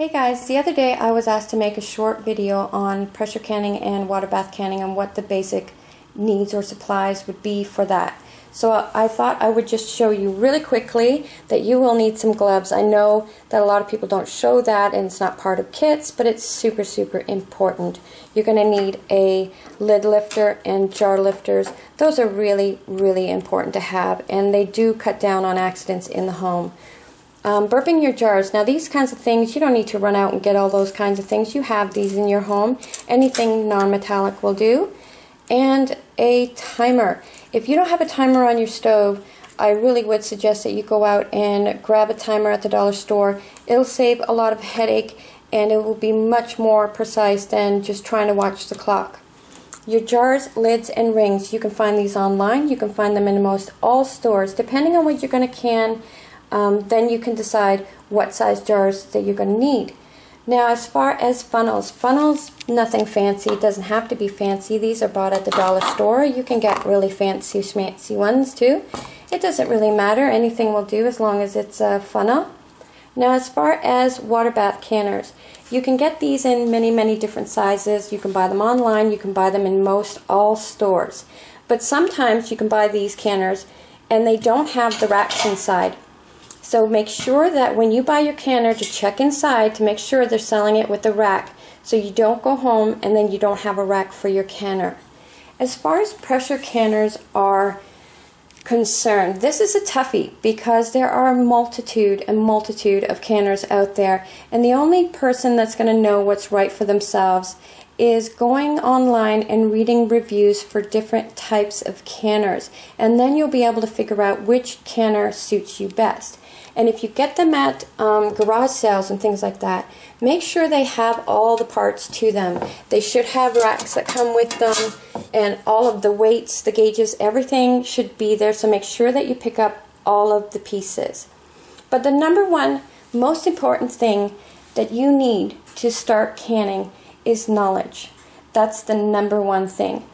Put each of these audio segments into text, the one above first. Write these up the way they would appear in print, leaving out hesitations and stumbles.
Hey guys, the other day I was asked to make a short video on pressure canning and water bath canning and what the basic needs or supplies would be for that. So I thought I would just show you really quickly that you will need some gloves. I know that a lot of people don't show that and it's not part of kits, but it's super important. You're going to need a lid lifter and jar lifters. Those are really important to have, and they do cut down on accidents in the home. Burping your jars. Now these kinds of things, you don't need to run out and get all those kinds of things. You have these in your home. Anything non-metallic will do. And a timer. If you don't have a timer on your stove, I really would suggest that you go out and grab a timer at the dollar store. It'll save a lot of headache and it will be much more precise than just trying to watch the clock. Your jars, lids, and rings, you can find these online. You can find them in most all stores. Depending on what you're going to can, then you can decide what size jars that you're going to need. Now as far as funnels, nothing fancy. It doesn't have to be fancy. These are bought at the dollar store. You can get really fancy schmancy ones too. It doesn't really matter. Anything will do as long as it's a funnel. Now as far as water bath canners, you can get these in many different sizes. You can buy them online. You can buy them in most all stores. But sometimes you can buy these canners and they don't have the racks inside. So make sure that when you buy your canner to check inside to make sure they're selling it with the rack, so you don't go home and then you don't have a rack for your canner. As far as pressure canners are concerned, this is a toughie because there are a multitude of canners out there, and the only person that's going to know what's right for themselves is going online and reading reviews for different types of canners, and then you'll be able to figure out which canner suits you best. And if you get them at garage sales and things like that, make sure they have all the parts to them. They should have racks that come with them, and all of the weights, the gauges, everything should be there, so make sure that you pick up all of the pieces. But the number one most important thing that you need to start canning is knowledge. That's the number one thing.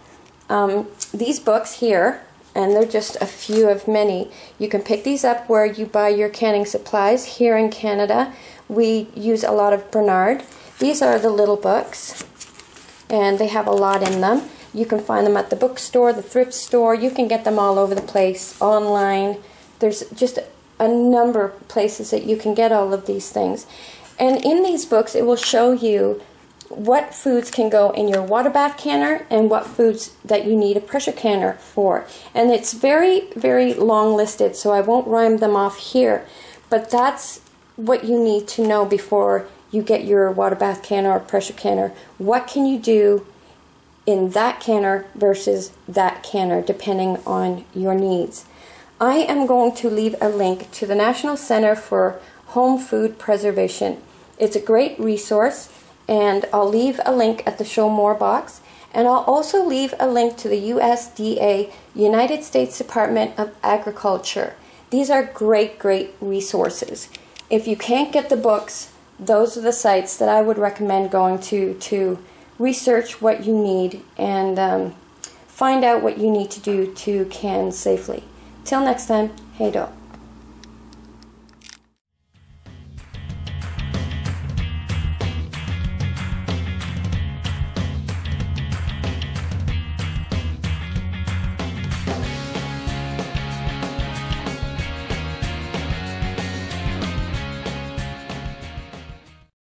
These books here, and they're just a few of many. You can pick these up where you buy your canning supplies. Here in Canada, we use a lot of Bernard. These are the little books, and they have a lot in them. You can find them at the bookstore, the thrift store. You can get them all over the place, online. There's just a number of places that you can get all of these things. And in these books, it will show you what foods can go in your water bath canner and what foods that you need a pressure canner for. And it's very long listed, so I won't rhyme them off here, but that's what you need to know before you get your water bath canner or pressure canner. What can you do in that canner versus that canner depending on your needs. I am going to leave a link to the National Center for Home Food Preservation. It's a great resource, and I'll leave a link at the Show More box, and I'll also leave a link to the USDA, United States Department of Agriculture. These are great resources. If you can't get the books, those are the sites that I would recommend going to research what you need and find out what you need to do to can safely. Till next time, hey do.